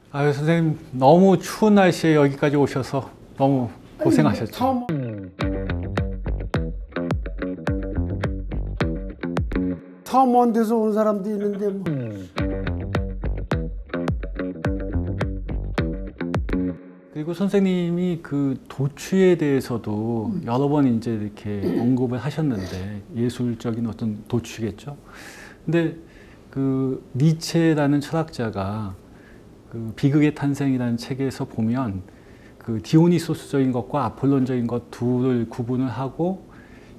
아유, 선생님, 너무 추운 날씨에 여기까지 오셔서 너무 고생하셨죠. 처음 온 데서 온 사람도 있는데 뭐. 그리고 선생님이 그 도취에 대해서도 여러 번 이제 이렇게 언급을 하셨는데, 예술적인 어떤 도취겠죠. 근데 그 니체라는 철학자가 그 비극의 탄생이라는 책에서 보면 그 디오니소스적인 것과 아폴론적인 것 둘을 구분을 하고,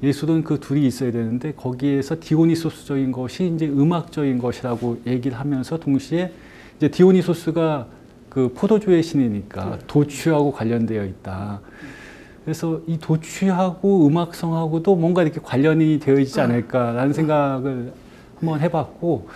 예술은 그 둘이 있어야 되는데 거기에서 디오니소스적인 것이 이제 음악적인 것이라고 얘기를 하면서, 동시에 이제 디오니소스가 그 포도주의 신이니까 도취하고 관련되어 있다. 그래서 이 도취하고 음악성하고도 뭔가 이렇게 관련이 되어 있지 않을까라는 생각을 한번 해봤고,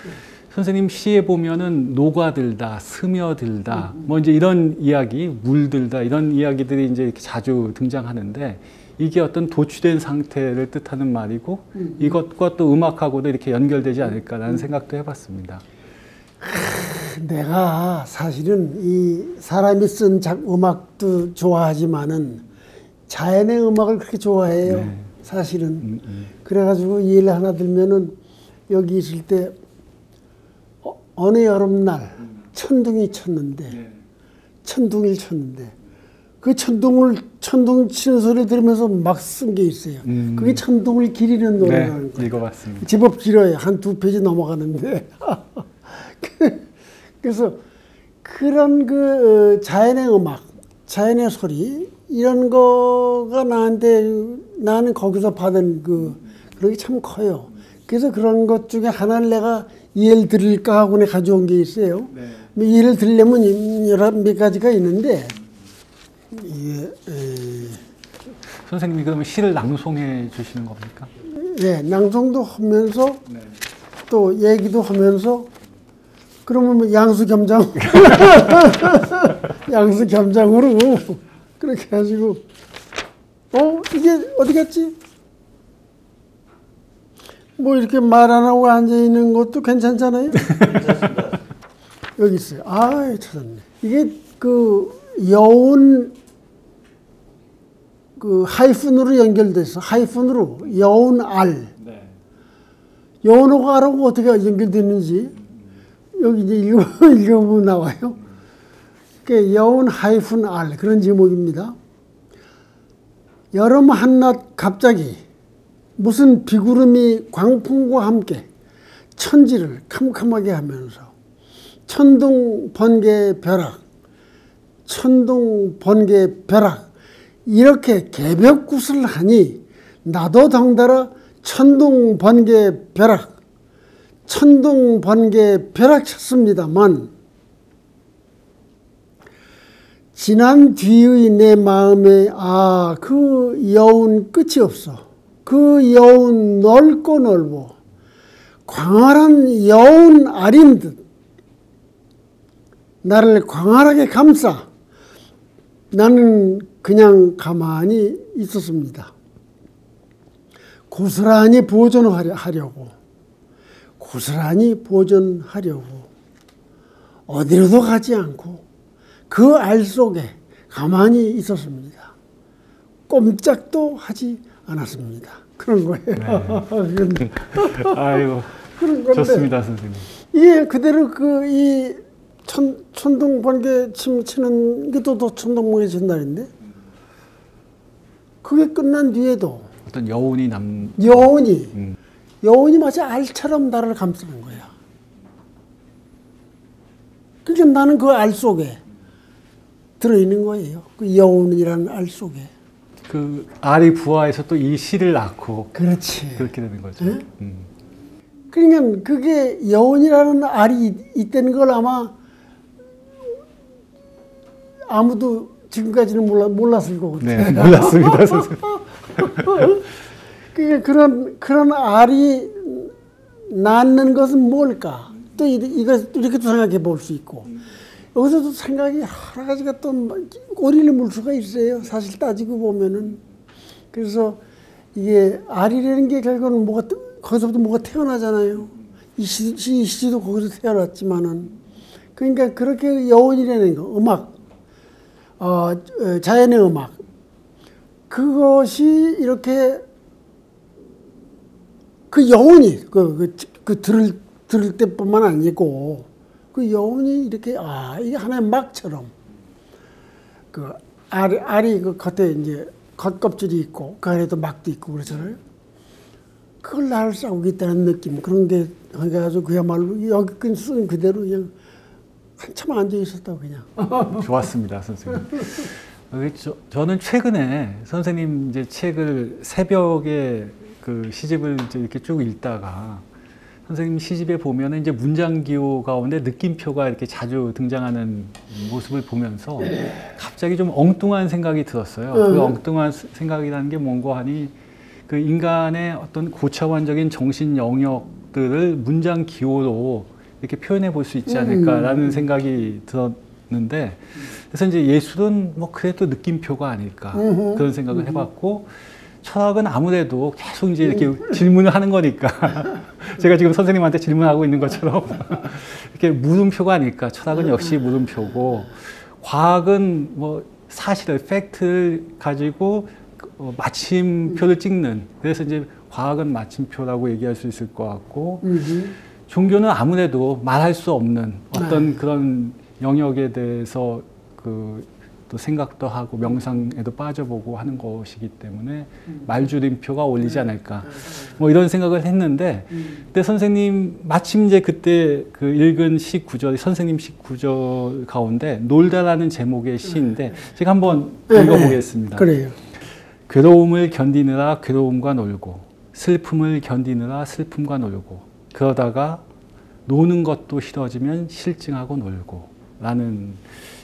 선생님 시에 보면은 녹아들다, 스며들다, 뭐 이제 이런 이야기, 물들다, 이런 이야기들이 이제 이렇게 자주 등장하는데, 이게 어떤 도취된 상태를 뜻하는 말이고, 이것과 또 음악하고도 이렇게 연결되지 않을까라는 생각도 해봤습니다. 내가 사실은 이 사람이 쓴 음악도 좋아하지만은 자연의 음악을 그렇게 좋아해요. 네. 사실은. 그래가지고 예를 하나 들면은 여기 있을 때 어느 여름날 천둥이 쳤는데, 천둥이를 쳤는데, 그 천둥 치는 소리를 들으면서 막 쓴 게 있어요. 그게 천둥을 기리는 노래라는 거예요. 읽어봤습니다. 제법 길어요. 한 2페이지 넘어가는데. 그래서 그런 그 자연의 음악, 자연의 소리, 이런 거가 나는 거기서 받은 그런 게 참 커요. 그래서 그런 것 중에 하나를 내가 예를 들을까 하고 내가 가져온 게 있어요. 네. 예를 들려면 여러 몇 가지가 있는데, 선생님이 그러면 시를 낭송해 주시는 겁니까? 네, 낭송도 하면서 또 얘기도 하면서, 그러면 뭐 양수겸장 양수겸장으로 그렇게 해가지고 이게 어디 갔지? 뭐 이렇게 말 안 하고 앉아 있는 것도 괜찮잖아요. 괜찮습니다. 여기 있어요. 아, 찾았네. 이게 그 여운 그 하이픈으로 연결돼서, 하이픈으로 여운 알. 네. 여운하고 알하고 어떻게 연결되는지 여기 이제 읽어보면 나와요. 그 여운 하이픈 알, 그런 제목입니다. 여름 한낮 갑자기 무슨 비구름이 광풍과 함께 천지를 캄캄하게 하면서 천둥 번개 벼락, 천둥 번개 벼락, 이렇게 개벽굿을 하니 나도 덩달아 천둥 번개 벼락, 천둥 번개 벼락 쳤습니다만, 지난 뒤의 내 마음에 그 여운 끝이 없어. 그 여운 넓고 넓어 광활한 여운 알인 듯 나를 광활하게 감싸 나는 그냥 가만히 있었습니다. 고스란히 보존하려고, 고스란히 보존하려고 어디로도 가지 않고 그 알 속에 가만히 있었습니다. 꼼짝도 하지 않았습니다. 그런 거예요. 네. 아이고, 그런 건데, 좋습니다, 선생님. 이게 그대로 이 천둥 번개 치는 게 또 천둥 번개 친다는데, 그게 끝난 뒤에도 어떤 여운이 여운이 마치 알처럼 나를 감싸는 거야. 그러니까 나는 그 알 속에 들어있는 거예요. 그 여운이라는 알 속에. 그 알이 부화해서 또 이 씨를 낳고. 그렇지. 그렇게 되는 거죠. 네? 그러니까 그게 여운이라는 알이 있다는 걸 아마 아무도 지금까지는 몰랐을 거거든요. 네, 몰랐습니다, 선생님. 그런 알이 낳는 것은 뭘까? 또 이렇게도 생각해 볼 수 있고, 여기서도 생각이 여러 가지가 또 꼬리를 물 수가 있어요. 사실 따지고 보면은. 그래서 이게 알이라는 게 결국은 거기서부터 뭐가 태어나잖아요. 이 시도 거기서 태어났지만은. 그러니까 그렇게 여운이라는 거, 음악, 자연의 음악, 그것이 이렇게 그 여운이 들을 때뿐만 아니고 그 여운이 이렇게 이게 하나의 막처럼 그 알이 그 겉에 이제 겉껍질이 있고 그 안에도 막도 있고 그러잖아요. 그걸 나를 싸우고 있다는 느낌 그런 게 아주 그야말로 여기 쓴 그대로 그냥 한참 앉아 있었다고 그냥. 좋았습니다, 선생님. 저는 최근에 선생님 이제 책을 새벽에 그 시집을 이제 이렇게 쭉 읽다가 선생님 시집에 보면은 이제 문장 기호 가운데 느낌표가 이렇게 자주 등장하는 모습을 보면서 갑자기 좀 엉뚱한 생각이 들었어요. 그 엉뚱한 생각이라는 게 뭔가 하니 그 인간의 어떤 고차원적인 정신 영역들을 문장 기호로 이렇게 표현해 볼 수 있지 않을까라는 생각이 들었는데 그래서 이제 예술은 뭐 그래도 느낌표가 아닐까 그런 생각을 해봤고 철학은 아무래도 계속 이제 이렇게 질문을 하는 거니까 제가 지금 선생님한테 질문하고 있는 것처럼 이렇게 물음표가 아닐까. 철학은 역시 물음표고 과학은 뭐 사실을 팩트를 가지고 마침표를 찍는 그래서 이제 과학은 마침표라고 얘기할 수 있을 것 같고 종교는 아무래도 말할 수 없는 어떤 그런 영역에 대해서 또 생각도 하고 명상에도 빠져보고 하는 것이기 때문에 말줄임표가 올리지 않을까 뭐 이런 생각을 했는데 근데 선생님 마침 이제 그때 그 읽은 시 구절이 선생님 시 구절 가운데 놀다라는 제목의 시인데 제가 한번 읽어보겠습니다. 그래요. 괴로움을 견디느라 괴로움과 놀고 슬픔을 견디느라 슬픔과 놀고 그러다가 노는 것도 싫어지면 실증하고 놀고 라는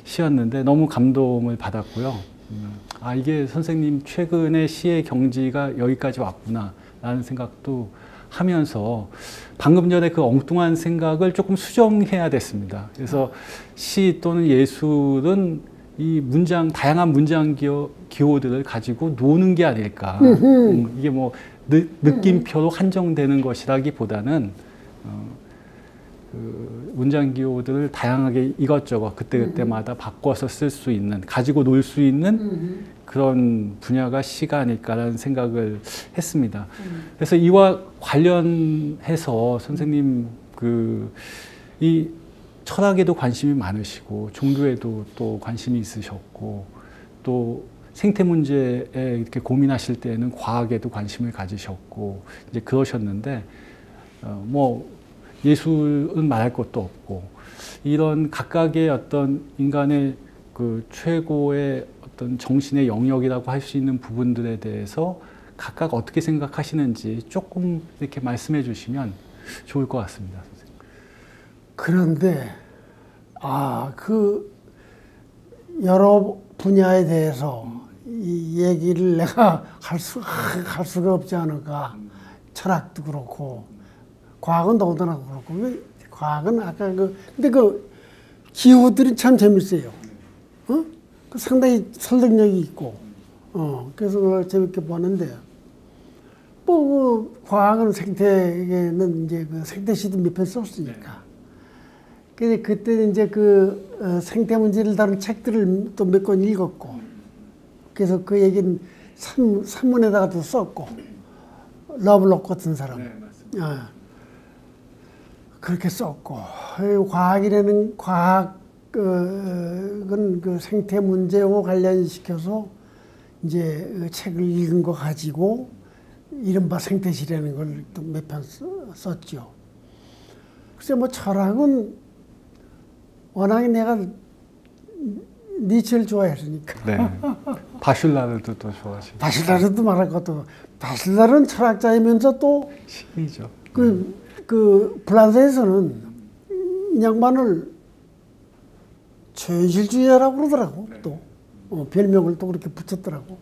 시였는데 너무 감동을 받았고요. 이게 선생님 최근의 시의 경지가 여기까지 왔구나 라는 생각도 하면서 방금 전에 그 엉뚱한 생각을 조금 수정해야 됐습니다. 그래서 시 또는 예술은 이 다양한 문장 기호들을 가지고 노는 게 아닐까. 이게 뭐 느낌표로 한정되는 것이라기보다는 그 문장 기호들을 다양하게 이것저것 그때그때마다 바꿔서 쓸 수 있는 가지고 놀 수 있는 그런 분야가 시가 아닐까라는 생각을 했습니다. 그래서 이와 관련해서 선생님 이 철학에도 관심이 많으시고 종교에도 또 관심이 있으셨고 또 생태 문제에 이렇게 고민하실 때에는 과학에도 관심을 가지셨고 이제 그러셨는데 뭐 예술은 말할 것도 없고 이런 각각의 어떤 인간의 그 최고의 어떤 정신의 영역이라고 할 수 있는 부분들에 대해서 각각 어떻게 생각하시는지 조금 이렇게 말씀해 주시면 좋을 것 같습니다, 선생님. 그런데 그 여러 분야에 대해서 이 얘기를 내가 할 수가 없지 않을까. 철학도 그렇고 과학은 더더나 그렇고 과학은 아까 근데 그 기호들이 참 재밌어요. 상당히 설득력이 있고 그래서 그걸 재밌게 보는데 뭐 과학은 생태에는 이제 그 생태시도 몇 편 썼으니까. 근데 그때 이제 그 생태 문제를 다룬 책들을 또 몇 권 읽었고 그래서 그 얘기는 산문에다가도 썼고 러블록 같은 사람. 네, 맞습니다. 그렇게 썼고 과학은 그 생태 문제와 관련시켜서 이제 그 책을 읽은 거 가지고 이른바 생태시라는 걸 또 몇 편 썼죠. 글쎄 뭐 철학은 워낙에 내가 니체를 좋아했으니까. 네. 바슐라르도 또 좋아하시고. 바슐라르도 말할 것도 바슐라르는 철학자이면서 또 신이죠. 그 프랑스에서는 이 양반을 최현실주의자라고 그러더라고. 또 별명을 또 그렇게 붙였더라고.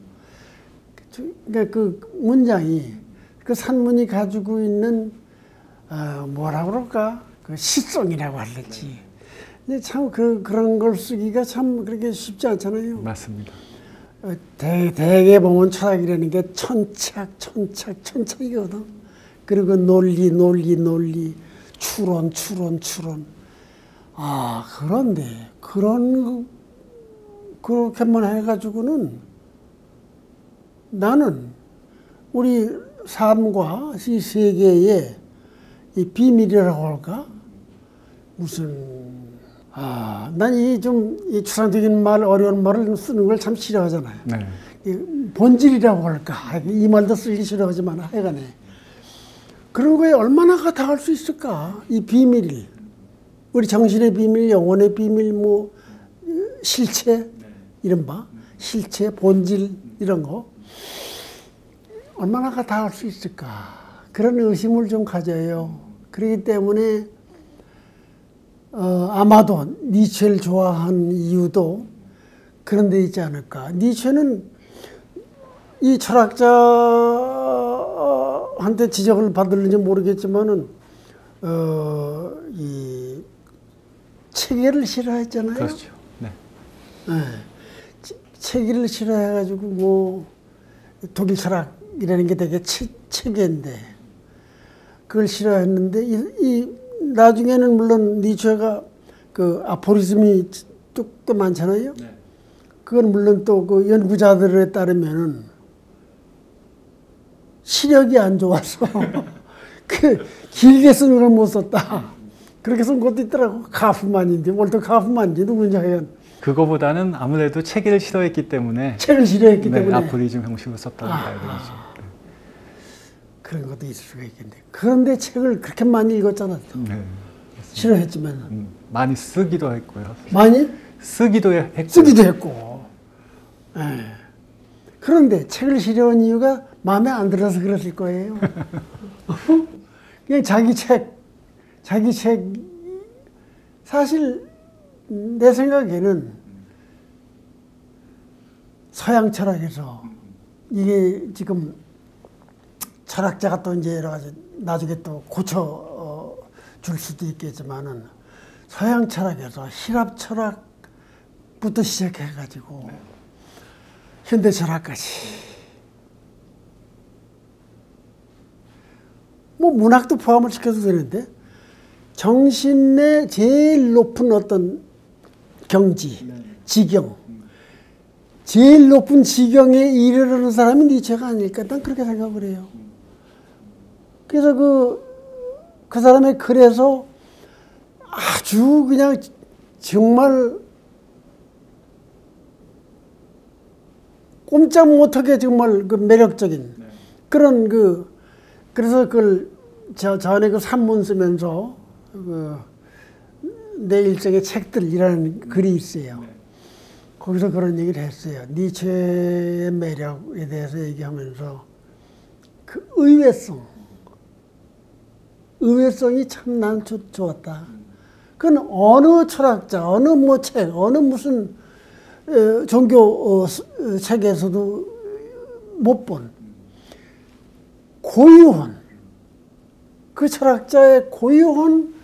그러니까 그 문장이 그 산문이 가지고 있는 뭐라 그럴까 그 시성이라고 할랬지. 근데 참 그런 걸 쓰기가 참 그렇게 쉽지 않잖아요. 맞습니다. 대개 보면 철학이라는 게 천착이거든. 그리고 논리, 추론. 아, 그런데 그렇게만 해가지고는 나는 우리 삶과 이 세계의 이 비밀이라고 할까? 난 이 추상적인 말, 어려운 말을 쓰는 걸 참 싫어하잖아요. 네. 이 본질이라고 할까? 이 말도 쓰기 싫어하지만 하여간에. 그런 거에 얼마나 닿을 수 있을까? 이 비밀. 우리 정신의 비밀, 영혼의 비밀, 뭐, 실체, 이른바, 실체, 본질, 이런 거. 얼마나 닿을 수 있을까? 그런 의심을 좀 가져요. 그렇기 때문에, 아마도 니체를 좋아한 이유도 그런 데 있지 않을까. 니체는 이 철학자한테 지적을 받을는지 모르겠지만은, 이 체계를 싫어했잖아요. 그렇죠. 네. 네. 체계를 싫어해가지고 뭐 독일 철학이라는 게 되게 체계인데 그걸 싫어했는데 이 나중에는 물론 니체가 그 아포리즘이 꽤 많잖아요. 네. 그건 물론 또 그 연구자들에 따르면은 시력이 안 좋아서 그 길게 쓰는 걸 못 썼다. 그렇게 쓴 것도 있더라고. 카프만인지 월터 카프만인지 누군지 하여간. 그거보다는 아무래도 체계를 싫어했기 때문에 책을 싫어했기 네, 때문에 아포리즘 형식으로 썼다고 봐야 되겠죠. 그런 것도 있을 수가 있겠네. 그런데 책을 그렇게 많이 읽었잖아. 네. 싫어했지만 많이 쓰기도 했고요. 많이 쓰기도 했고. 쓰기도 했고. 예. 그런데 책을 싫어한 이유가 마음에 안 들어서 그랬을 거예요. 그냥 자기 책 사실 내 생각에는 서양 철학에서 이게 지금 철학자가 또 이제 여러 가지 나중에 또 고쳐 줄 수도 있겠지만은 서양 철학에서希腊 철학부터 시작해가지고 현대 철학까지 뭐 문학도 포함을 시켜도 되는데 정신의 제일 높은 어떤 경지, 지경, 제일 높은 지경에 이르르는 사람이 니체가 아닐까 난 그렇게 생각을 해요. 그래서 그 사람의 글에서 아주 그냥 정말 꼼짝 못하게 정말 그 매력적인 그런 그래서 그걸 전에 그 산문 쓰면서 내 일생의 책들이라는 글이 있어요. 거기서 그런 얘기를 했어요. 니체의 매력에 대해서 얘기하면서 그 의외성이 참 난 좋았다. 그건 어느 철학자, 어느 뭐 책, 어느 무슨 종교 책에서도 못 본 고유한 그 철학자의 고유한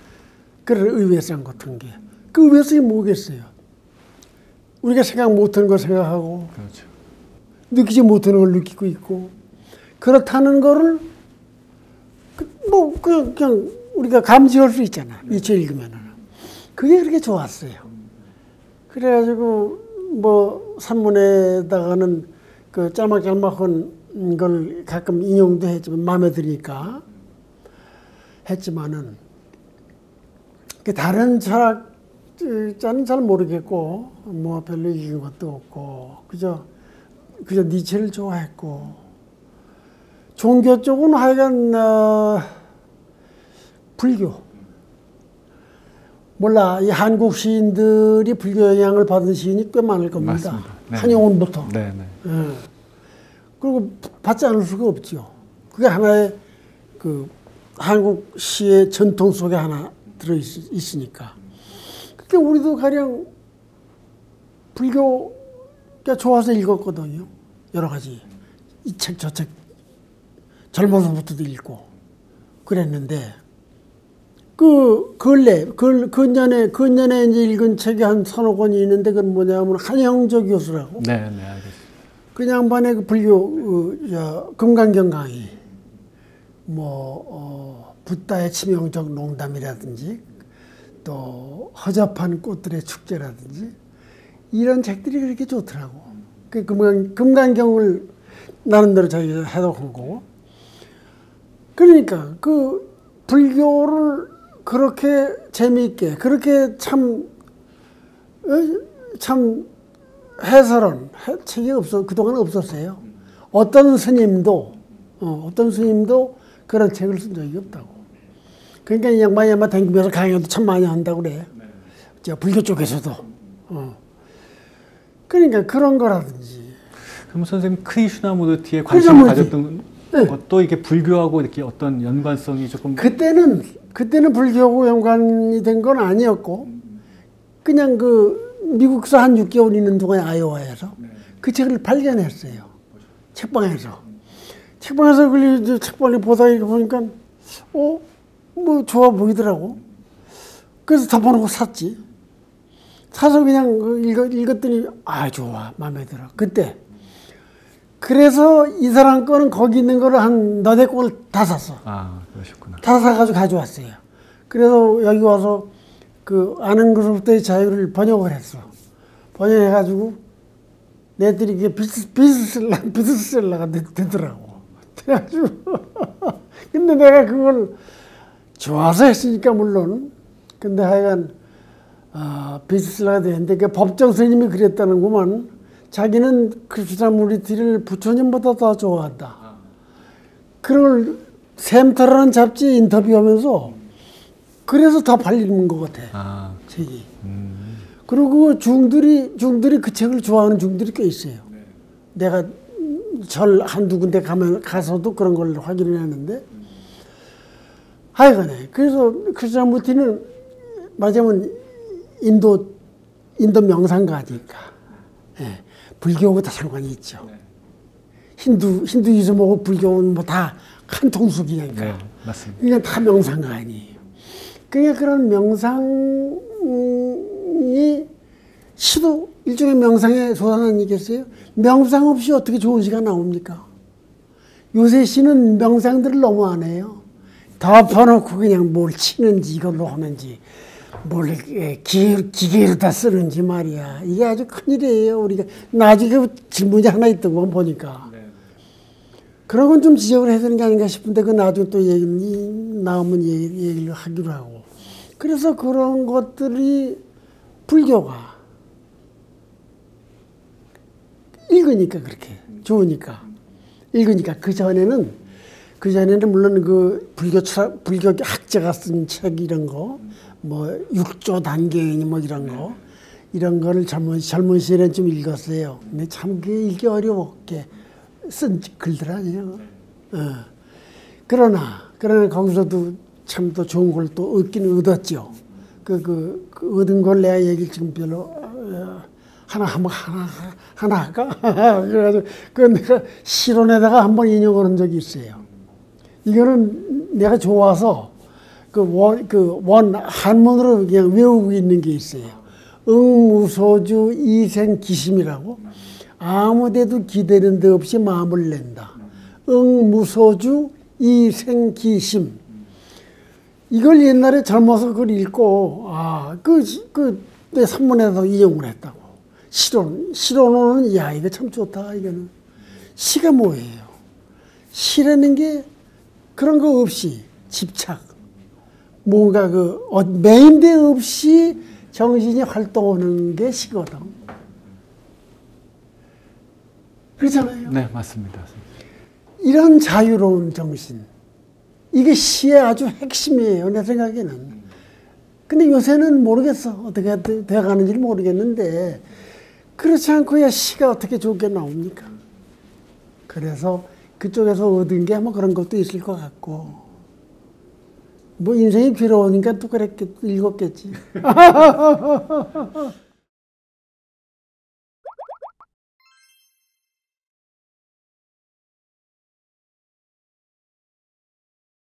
그런 의외성 같은 게 그 의외성이 뭐겠어요? 우리가 생각 못하는 걸 생각하고 그렇죠. 느끼지 못하는 걸 느끼고 있고 그렇다는 거를 그냥 우리가 감지할 수 있잖아. 니체 읽으면은 그게 그렇게 좋았어요. 그래가지고 뭐 산문에다가는 그 짤막짤막한 걸 가끔 인용도 했지만 마음에 드니까 했지만은 그 다른 철학자는 잘 모르겠고 뭐 별로 읽은 것도 없고 그저 니체를 좋아했고 종교 쪽은 하여간 불교 몰라 이 한국 시인들이 불교 영향을 받은 시인이 꽤 많을 겁니다. 맞습니다. 네. 한영훈부터. 네. 예. 그리고 받지 않을 수가 없죠. 그게 하나의 그 한국 시의 전통 속에 하나 들어 있으니까. 그러니까 우리도 가령 불교가 좋아서 읽었거든요. 여러 가지 이 책 저 책 젊어서부터도 읽고 그랬는데 근년에 이제 읽은 책이 한 서너 권이 있는데 그건 뭐냐면 한영조 교수라고. 네, 알겠습니다. 그 양반의 그 불교 금강경 강의, 붓다의 치명적 농담이라든지 또 허접한 꽃들의 축제라든지 이런 책들이 그렇게 좋더라고. 그 금강경을 나름대로 자기가 해독한 거고. 그러니까 그 불교를 그렇게 재미있게 그렇게 참 해설은 책이 그동안 없었어요. 어떤 스님도 그런 책을 쓴 적이 없다고. 그러니까 이 양반이 아마 댕기면서 강연도 참 많이 한다고 그래. 저 불교 쪽에서도. 그러니까 그런 거라든지. 그럼 선생님 크리슈나무르티에 관심을 가졌던 네. 것도 이게 불교하고 이렇게 어떤 연관성이 조금 그때는 불교하고 연관이 된 건 아니었고 그냥 그 미국서 한 6개월 있는 동안에 아이오와에서 그 책을 발견했어요. 책방에서 그 책방을 보다 이렇게 보니까 뭐 좋아 보이더라고. 그래서 덮어놓고 샀지. 사서 그냥 읽었더니 좋아, 마음에 들어. 그때. 그래서 이 사람 거는 거기 있는 거를 한 너댓 권을 다 샀어. 그러셨구나. 다 사가지고 가져왔어요. 그래서 여기 와서 그 아는 것으로부터의 자유를 번역을 했어. 번역해가지고 내들이 이게 비스셀러가 되더라고. 그래가지고 근데 내가 그걸 좋아서 했으니까 물론. 근데 하여간 비스셀러가 되는데 그 법정 스님이 그랬다는구만. 자기는 크리슈나무르티를 부처님보다 더 좋아한다. 그걸 샘터라는 잡지에 인터뷰하면서 그래서 더 팔리는 것 같아. 책이. 그리고 중들이 그 책을 좋아하는 중들이 꽤 있어요. 내가 절 한두 군데 가서도 그런 걸 확인을 했는데 하여간에 그래서 크리슈나무르티는 말하자면 인도 명상가니까. 예. 불교하고 다 상관이 있죠. 힌두이즘하고 불교는 뭐 다 한 통속이니까. 네, 맞습니다. 그러니까 다 명상가 아니에요. 그러니까 그런 명상이 시도 일종의 명상의 소산 아니겠어요? 명상 없이 어떻게 좋은 시간 나옵니까? 요새 시는 명상들을 너무 안 해요. 덮어놓고 그냥 뭘 치는지 이걸로 하는지 뭘 기계로 다 쓰는지 말이야. 이게 아주 큰일이에요. 우리가 나중에 질문이 하나 있더구만 보니까. 그런 건 좀 지적을 해야 되는 게 아닌가 싶은데 그 나중에 또 나오면 얘기를 하기로 하고. 그래서 그런 것들이 불교가 읽으니까 그렇게 좋으니까 읽으니까 그 전에는 물론 그 불교 학자가 쓴 책 이런 거 뭐 육조 단계니 뭐 이런 거를 젊은 시절에 좀 읽었어요. 근데 참 그게 읽기 어려웠게 쓴 글들 아니에요. 그러나 거기서도 참 또 좋은 걸 또 얻기는 얻었죠. 그 얻은 걸 내가 얘기를 지금 별로 하나 할까? 그래가지고 그 내가 실론에다가 한번 인용하는 적이 있어요. 이거는 내가 좋아서 원 한문으로 그냥 외우고 있는 게 있어요. 응무소주 이생기심이라고 아무데도 기대는 데 없이 마음을 낸다. 응무소주 이생기심. 이걸 옛날에 젊어서 그걸 읽고 내 산문에서 인용을 했다고. 시로는 이거 참 좋다. 이거는 시가 뭐예요? 시라는 게 그런 거 없이 집착, 뭔가 메인데 없이 정신이 활동하는 게 시거든. 그렇잖아요. 네, 맞습니다. 이런 자유로운 정신, 이게 시의 아주 핵심이에요. 내 생각에는. 근데 요새는 모르겠어. 어떻게 되어가는지 모르겠는데 그렇지 않고야 시가 어떻게 좋게 나옵니까? 그래서 그쪽에서 얻은 게 아마 그런 것도 있을 것 같고 뭐 인생이 괴로우니까 또 그랬겠지, 읽었겠지.